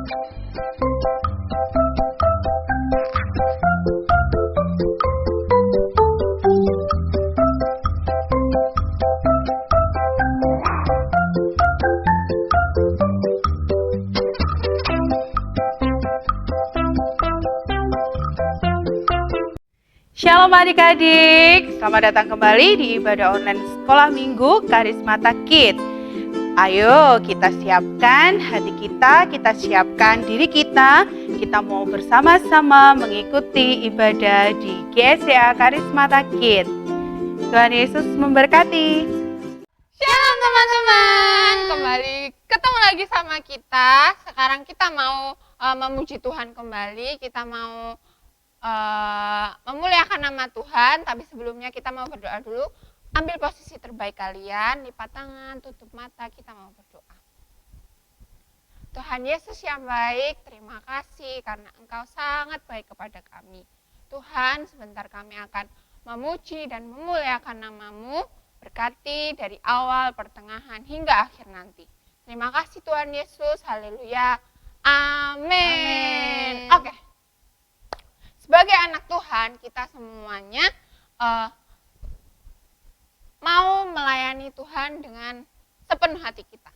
Shalom adik-adik, selamat datang kembali di ibadah online sekolah minggu Karismata Kids. Ayo kita siapkan hati kita siapkan diri kita mau bersama-sama mengikuti ibadah di GSCA Karismata Kids. Tuhan Yesus memberkati. Shalom teman-teman, kembali ketemu lagi sama kita. Sekarang kita mau memuji Tuhan kembali, kita mau memuliakan nama Tuhan. Tapi sebelumnya kita mau berdoa dulu. Ambil posisi terbaik kalian, lipat tangan, tutup mata, kita mau berdoa. Tuhan Yesus yang baik, terima kasih karena Engkau sangat baik kepada kami. Tuhan, sebentar kami akan memuji dan memuliakan nama-Mu, berkati dari awal, pertengahan, hingga akhir nanti. Terima kasih Tuhan Yesus, haleluya, amin. Oke. Sebagai anak Tuhan, kita semuanya mau melayani Tuhan dengan sepenuh hati kita.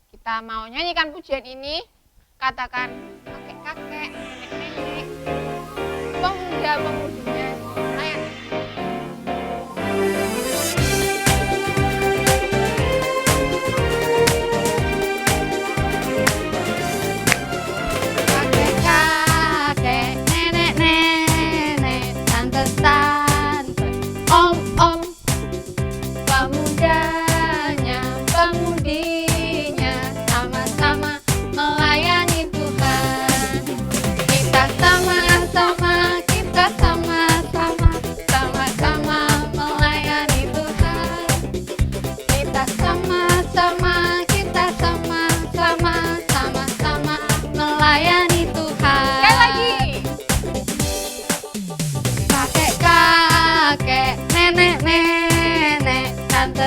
Kita mau nyanyikan pujian ini, katakan kakek-kakek, nenek-nenek, pemuda-pemudinya, melayani.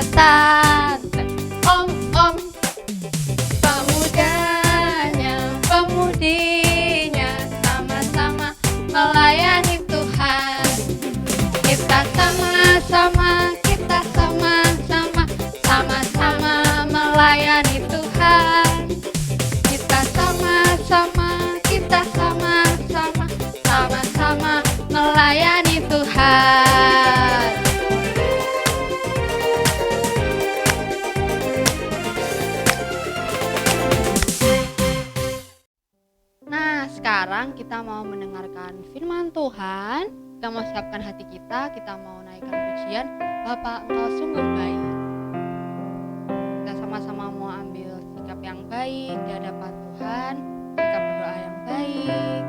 Tante, om, pemudanya, pemudinya, sama-sama melayani Tuhan. Kita sama-sama, sama-sama melayani Tuhan. Kita sama-sama, sama-sama melayani Tuhan. Sekarang kita mau mendengarkan firman Tuhan. Kita mau siapkan hati kita mau naikkan pujian Bapa Engkau sungguh baik. Kita sama-sama mau ambil sikap yang baik di hadapan Tuhan, sikap berdoa yang baik.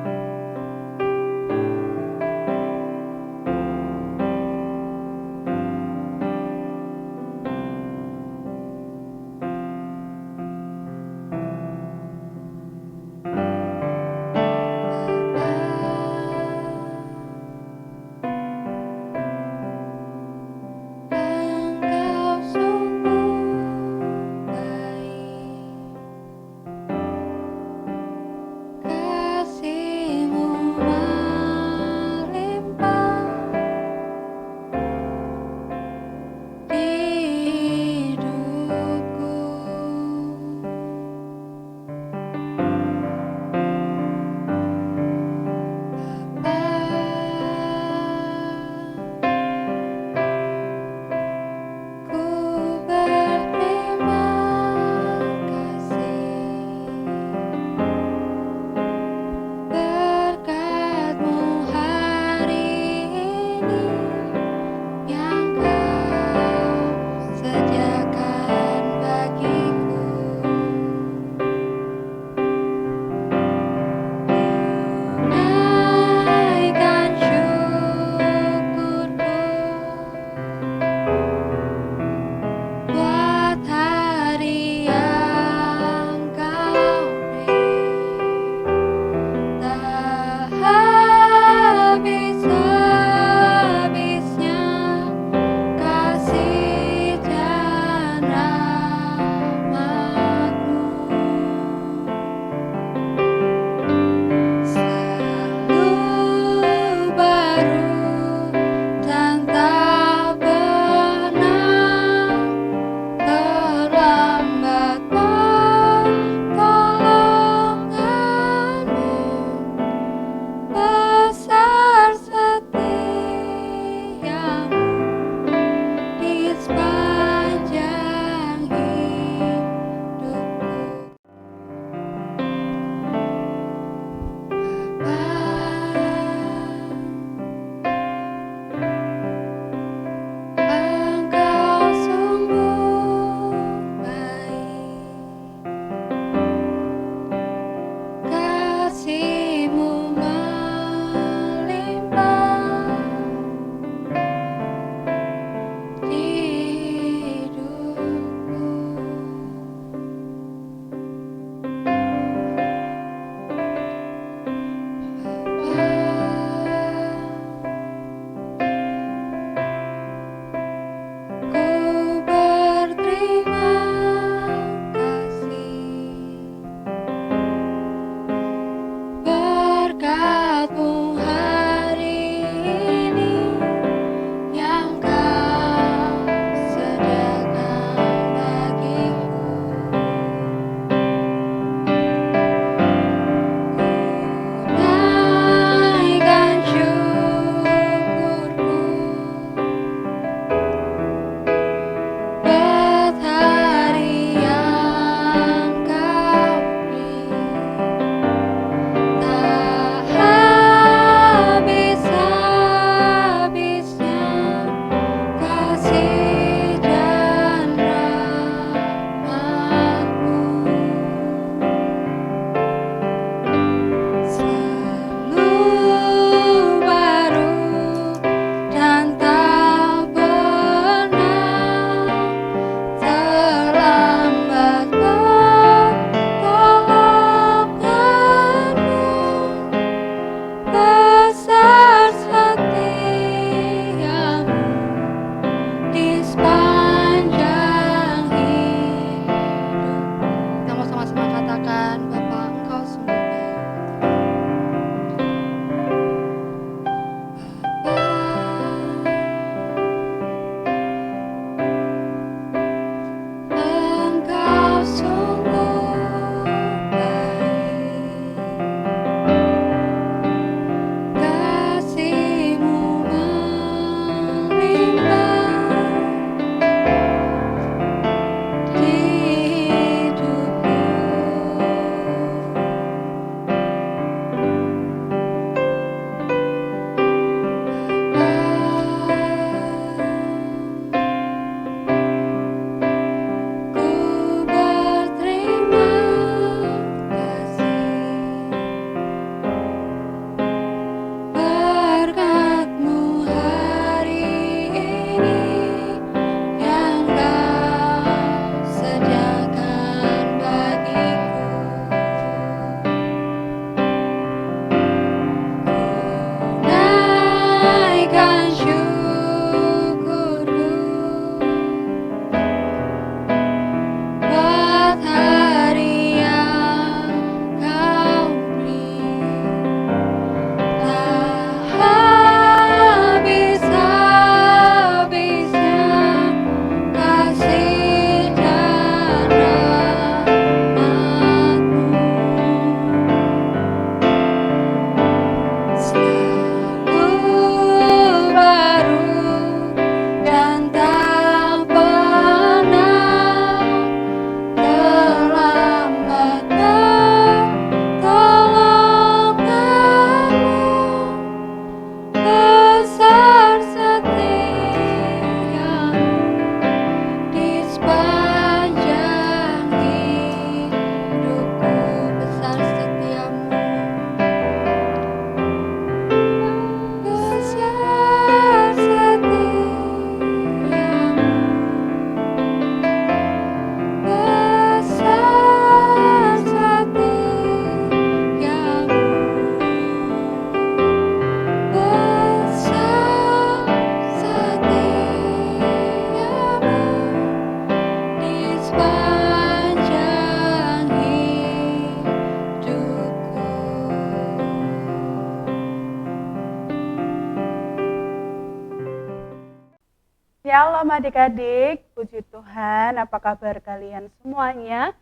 Shalom adik-adik, puji Tuhan, apa kabar kalian semuanya?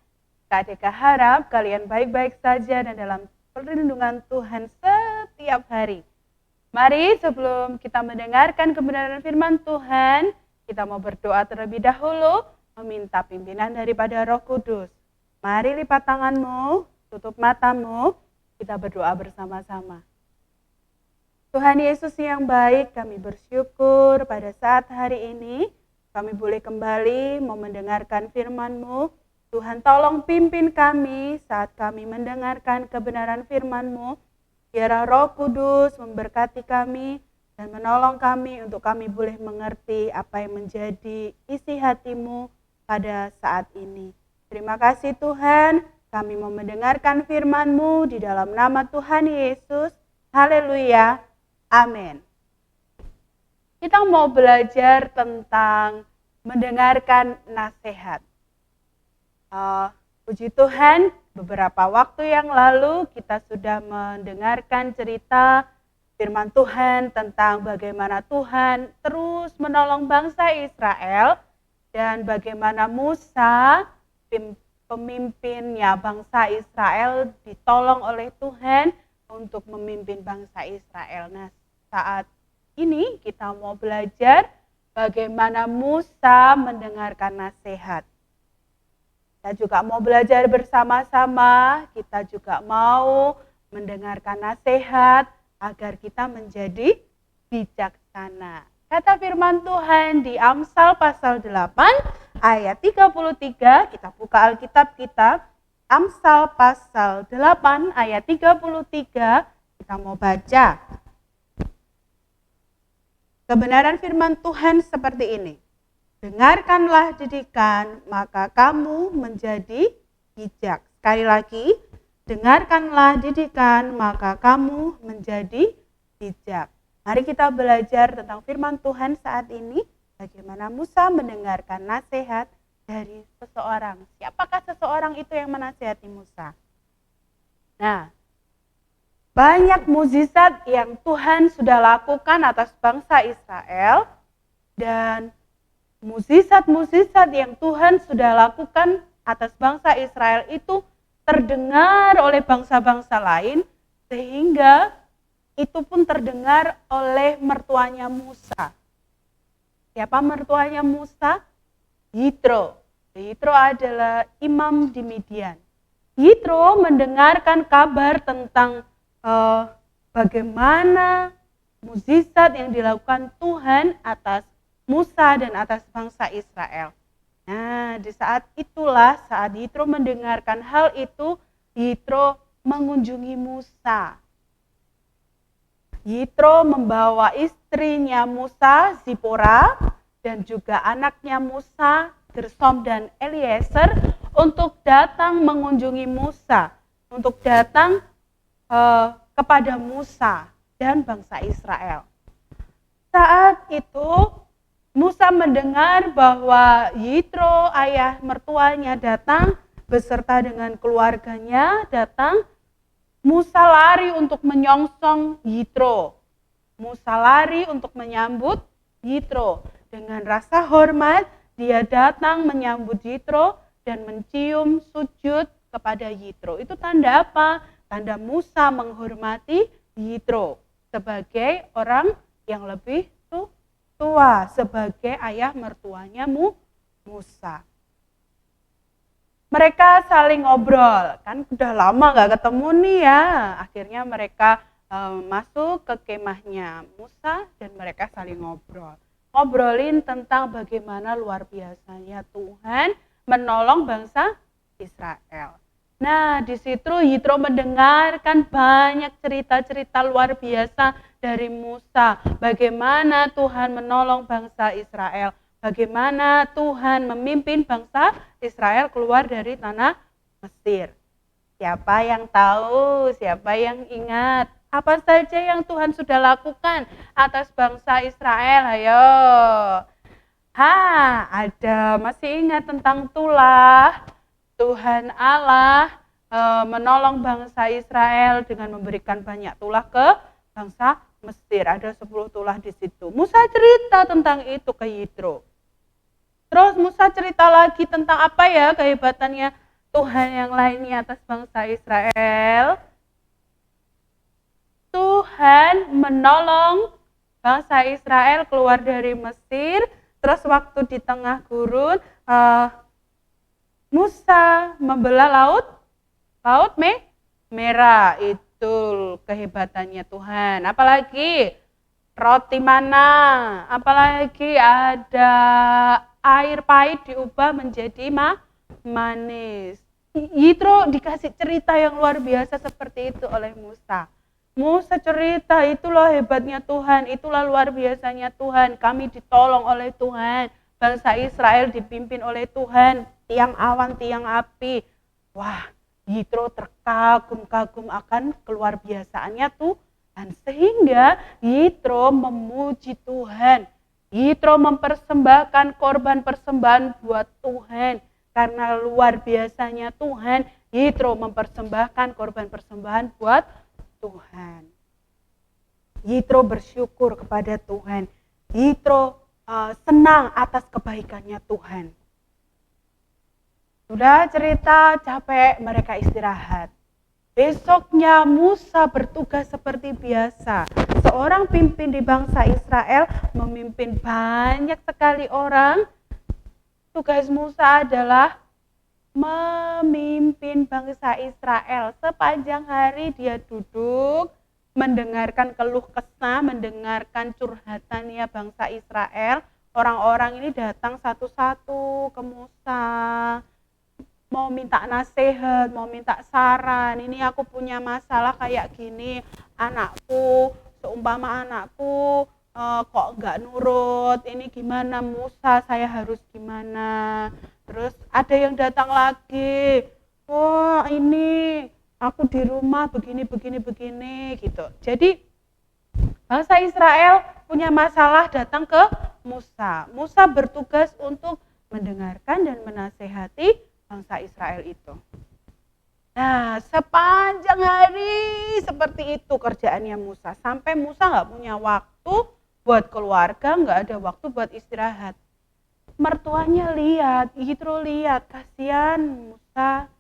Adik harap kalian baik-baik saja dan dalam perlindungan Tuhan setiap hari. Mari sebelum kita mendengarkan kebenaran firman Tuhan, kita mau berdoa terlebih dahulu, meminta pimpinan daripada Roh Kudus. Mari lipat tanganmu, tutup matamu, kita berdoa bersama-sama. Tuhan Yesus yang baik, kami bersyukur pada saat hari ini kami boleh kembali mau mendengarkan firman-Mu. Tuhan tolong pimpin kami saat kami mendengarkan kebenaran firman-Mu. Biarlah Roh Kudus memberkati kami dan menolong kami untuk kami boleh mengerti apa yang menjadi isi hati-Mu pada saat ini. Terima kasih Tuhan, kami mau mendengarkan firman-Mu di dalam nama Tuhan Yesus. Haleluya. Amin. Kita mau belajar tentang mendengarkan nasihat. Puji Tuhan, beberapa waktu yang lalu kita sudah mendengarkan cerita firman Tuhan tentang bagaimana Tuhan terus menolong bangsa Israel dan bagaimana Musa, pemimpinnya bangsa Israel, ditolong oleh Tuhan untuk memimpin bangsa Israel. Nah, saat ini kita mau belajar bagaimana Musa mendengarkan nasihat. Kita juga mau belajar bersama-sama, kita juga mau mendengarkan nasihat agar kita menjadi bijaksana. Kata firman Tuhan di Amsal pasal 8 ayat 33, kita buka Alkitab kita. Amsal pasal 8 ayat 33, kita mau baca. Kebenaran firman Tuhan seperti ini. Dengarkanlah didikan, maka kamu menjadi bijak. Sekali lagi, dengarkanlah didikan, maka kamu menjadi bijak. Mari kita belajar tentang firman Tuhan saat ini. Bagaimana Musa mendengarkan nasihat dari seseorang. Siapakah seseorang itu yang menasihati Musa? Nah, banyak mukjizat yang Tuhan sudah lakukan atas bangsa Israel dan mukjizat-mukjizat yang Tuhan sudah lakukan atas bangsa Israel itu terdengar oleh bangsa-bangsa lain sehingga itu pun terdengar oleh mertuanya Musa. Siapa mertuanya Musa? Yitro. Yitro adalah imam di Midian. Yitro mendengarkan kabar tentang bagaimana mukjizat yang dilakukan Tuhan atas Musa dan atas bangsa Israel. Nah, di saat itulah, saat Yitro mendengarkan hal itu, Yitro mengunjungi Musa. Yitro membawa istrinya Musa, Zipora, dan juga anaknya Musa, Gersom dan Eliezer, untuk datang mengunjungi Musa, untuk datang kepada Musa dan bangsa Israel. Saat itu Musa mendengar bahwa Yitro, ayah mertuanya, datang beserta dengan keluarganya datang. Musa lari untuk menyongsong Yitro. Musa lari untuk menyambut Yitro. Dengan rasa hormat, dia datang menyambut Yitro dan mencium sujud kepada Yitro. Itu tanda apa? Tanda Musa menghormati Yitro sebagai orang yang lebih tua, sebagai ayah mertuanya Musa. Mereka saling ngobrol, kan udah lama gak ketemu nih ya. Akhirnya mereka masuk ke kemahnya Musa dan mereka saling ngobrol. Ngobrolin tentang bagaimana luar biasanya Tuhan menolong bangsa Israel. Nah, di situ Yitro mendengarkan banyak cerita-cerita luar biasa dari Musa. Bagaimana Tuhan menolong bangsa Israel. Bagaimana Tuhan memimpin bangsa Israel keluar dari tanah Mesir. Siapa yang tahu, siapa yang ingat? Apa saja yang Tuhan sudah lakukan atas bangsa Israel? Ayo. Ada, masih ingat tentang Tulah? Tuhan Allah menolong bangsa Israel dengan memberikan banyak tulah ke bangsa Mesir, ada 10 tulah di situ. Musa cerita tentang itu ke Yitro. Terus Musa cerita lagi tentang apa ya kehebatannya Tuhan yang lainnya atas bangsa Israel. Tuhan menolong bangsa Israel keluar dari Mesir. Terus waktu di tengah gurun, Musa membelah laut merah. Itu kehebatannya Tuhan. Apalagi roti mana, apalagi ada air pahit diubah menjadi manis. Yitro dikasih cerita yang luar biasa seperti itu oleh Musa. Musa cerita, itulah hebatnya Tuhan, itulah luar biasanya Tuhan. Kami ditolong oleh Tuhan, bangsa Israel dipimpin oleh Tuhan, tiang awan, tiang api. Wah, Yitro terkagum-kagum akan keluar biasaannya Tuhan. Sehingga Yitro memuji Tuhan. Yitro mempersembahkan korban persembahan buat Tuhan. Karena luar biasanya Tuhan, Yitro mempersembahkan korban persembahan buat Tuhan. Yitro bersyukur kepada Tuhan. Yitro senang atas kebaikannya Tuhan. Sudah cerita capek, mereka istirahat. Besoknya Musa bertugas seperti biasa. Seorang pimpin di bangsa Israel memimpin banyak sekali orang. Tugas Musa adalah memimpin bangsa Israel. Sepanjang hari dia duduk, mendengarkan keluh kesah, mendengarkan curhatannya bangsa Israel. Orang-orang ini datang satu-satu ke Musa. Mau minta nasihat, mau minta saran. Ini aku punya masalah kayak gini. Anakku, seumpama anakku kok nggak nurut. Ini gimana Musa, saya harus gimana. Terus ada yang datang lagi. Wah ini aku di rumah begini gitu. Jadi bangsa Israel punya masalah datang ke Musa. Musa bertugas untuk mendengarkan dan menasehati bangsa Israel itu. Nah, sepanjang hari seperti itu kerjaannya Musa. Sampai Musa nggak punya waktu buat keluarga, nggak ada waktu buat istirahat. Mertuanya lihat, Yitro lihat, kasihan Musa,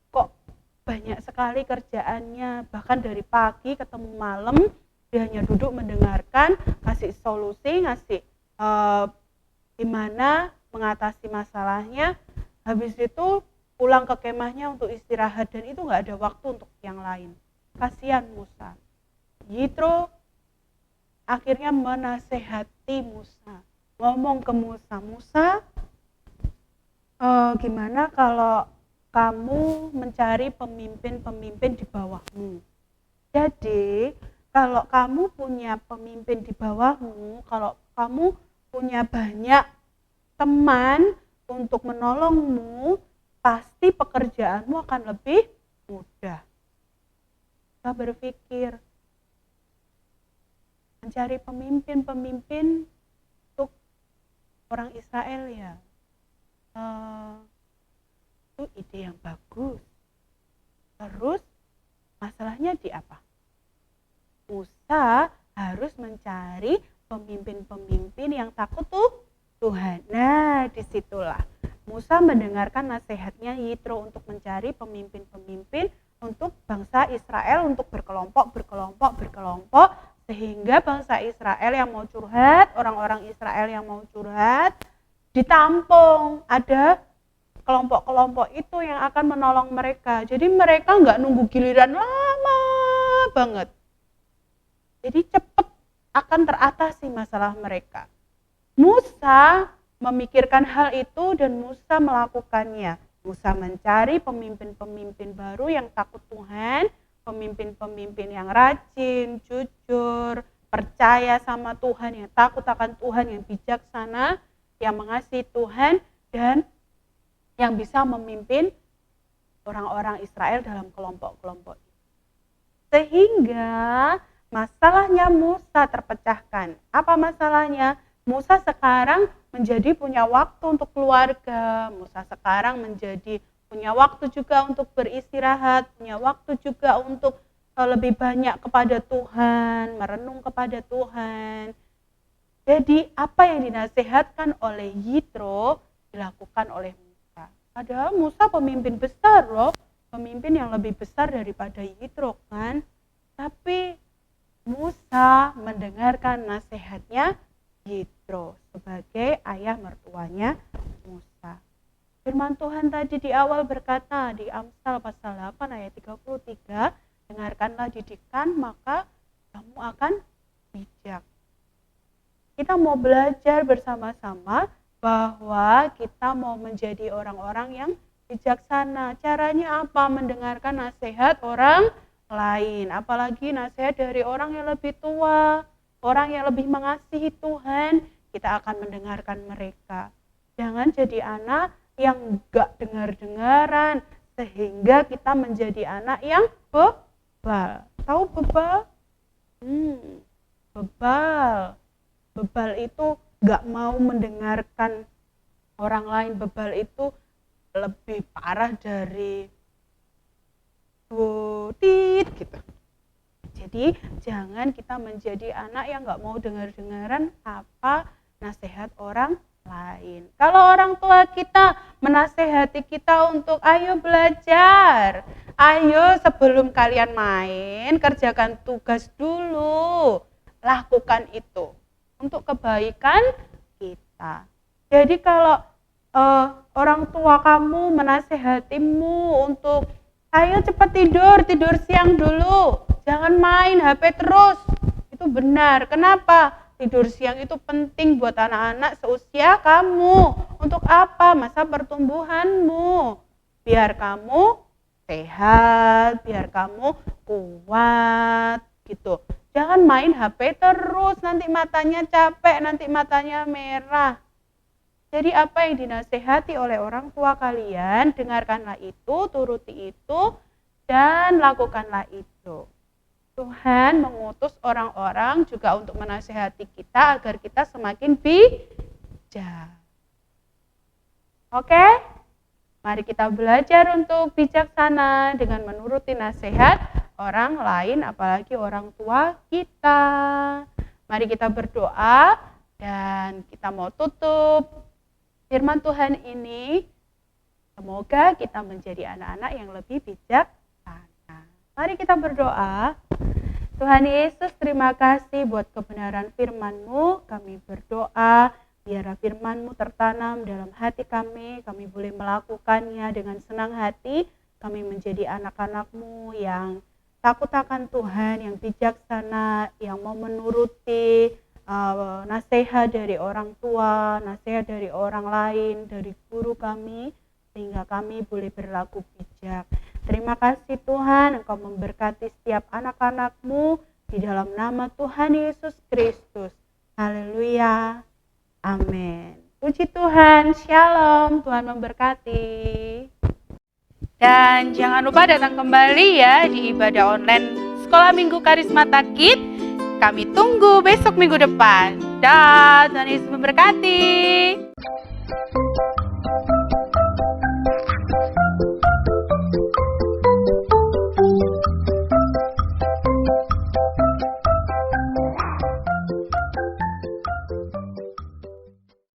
kok banyak sekali kerjaannya. Bahkan dari pagi ketemu malam, dia hanya duduk mendengarkan, ngasih solusi, ngasih gimana mengatasi masalahnya. Habis itu pulang ke kemahnya untuk istirahat dan itu nggak ada waktu untuk yang lain. Kasihan Musa. Yitro akhirnya menasehati Musa, ngomong ke Musa, gimana kalau kamu mencari pemimpin-pemimpin di bawahmu. Jadi kalau kamu punya pemimpin di bawahmu, kalau kamu punya banyak teman untuk menolongmu, pasti pekerjaanmu akan lebih mudah. Kita berpikir, mencari pemimpin-pemimpin untuk orang Israel ya, itu ide yang bagus. Terus masalahnya di apa? Musa harus mencari pemimpin-pemimpin yang takut Tuhan. Nah, disitulah Musa mendengarkan nasihatnya Yitro untuk mencari pemimpin-pemimpin untuk bangsa Israel untuk berkelompok, sehingga bangsa Israel yang mau curhat, orang-orang Israel yang mau curhat, ditampung. Ada kelompok-kelompok itu yang akan menolong mereka. Jadi mereka nggak nunggu giliran lama banget. Jadi cepat akan teratasi masalah mereka. Musa memikirkan hal itu dan Musa melakukannya. Musa mencari pemimpin-pemimpin baru yang takut Tuhan, pemimpin-pemimpin yang rajin, jujur, percaya sama Tuhan, yang takut akan Tuhan, yang bijaksana, yang mengasihi Tuhan, dan yang bisa memimpin orang-orang Israel dalam kelompok-kelompok. Sehingga masalahnya Musa terpecahkan. Apa masalahnya? Musa sekarang menjadi punya waktu untuk keluarga. Musa sekarang menjadi punya waktu juga untuk beristirahat, punya waktu juga untuk lebih banyak kepada Tuhan, merenung kepada Tuhan. Jadi apa yang dinasihatkan oleh Yitro dilakukan oleh Musa. Padahal Musa pemimpin besar loh, pemimpin yang lebih besar daripada Yitro kan. Tapi Musa mendengarkan nasihatnya Yitro sebagai ayah mertuanya Musa. Firman Tuhan tadi di awal berkata di Amsal pasal 8 ayat 33, dengarkanlah didikan maka kamu akan bijak. Kita mau belajar bersama-sama bahwa kita mau menjadi orang-orang yang bijaksana. Caranya apa? Mendengarkan nasihat orang lain. Apalagi nasihat dari orang yang lebih tua, orang yang lebih mengasihi Tuhan. Kita akan mendengarkan mereka. Jangan jadi anak yang gak dengar-dengaran. Sehingga kita menjadi anak yang bebal. Tahu bebal? Bebal. Bebal itu gak mau mendengarkan orang lain. Bebal itu lebih parah dari butit gitu. Jadi jangan kita menjadi anak yang gak mau dengar-dengaran apa nasihat orang lain. Kalau orang tua kita menasehati kita untuk ayo belajar, ayo sebelum kalian main kerjakan tugas dulu, lakukan itu untuk kebaikan kita. Jadi kalau orang tua kamu menasehatimu untuk ayo cepat tidur siang dulu, jangan main HP terus, itu benar. Kenapa? Tidur siang itu penting buat anak-anak seusia kamu. Untuk apa? Masa pertumbuhanmu. Biar kamu sehat, biar kamu kuat gitu. Jangan main HP terus, nanti matanya capek, nanti matanya merah. Jadi apa yang dinasehati oleh orang tua kalian, dengarkanlah itu, turuti itu, dan lakukanlah itu. Tuhan mengutus orang-orang juga untuk menasehati kita agar kita semakin bijak. Oke? Mari kita belajar untuk bijaksana dengan menuruti nasihat orang lain, apalagi orang tua kita. Mari kita berdoa dan kita mau tutup firman Tuhan ini. Semoga kita menjadi anak-anak yang lebih bijaksana. Mari kita berdoa. Tuhan Yesus, terima kasih buat kebenaran firman-Mu. Kami berdoa biar firman-Mu tertanam dalam hati kami boleh melakukannya dengan senang hati. Kami menjadi anak-anak-Mu yang takut akan Tuhan, yang bijaksana, yang mau menuruti nasihat dari orang tua, nasihat dari orang lain, dari guru kami, sehingga kami boleh berlaku bijak. Terima kasih Tuhan, Engkau memberkati setiap anak-anak-Mu di dalam nama Tuhan Yesus Kristus. Haleluya. Amin. Puji Tuhan, shalom, Tuhan memberkati. Dan jangan lupa datang kembali ya di ibadah online Sekolah Minggu Karismata Kids. Kami tunggu besok minggu depan. Dah, Tuhan Yesus memberkati.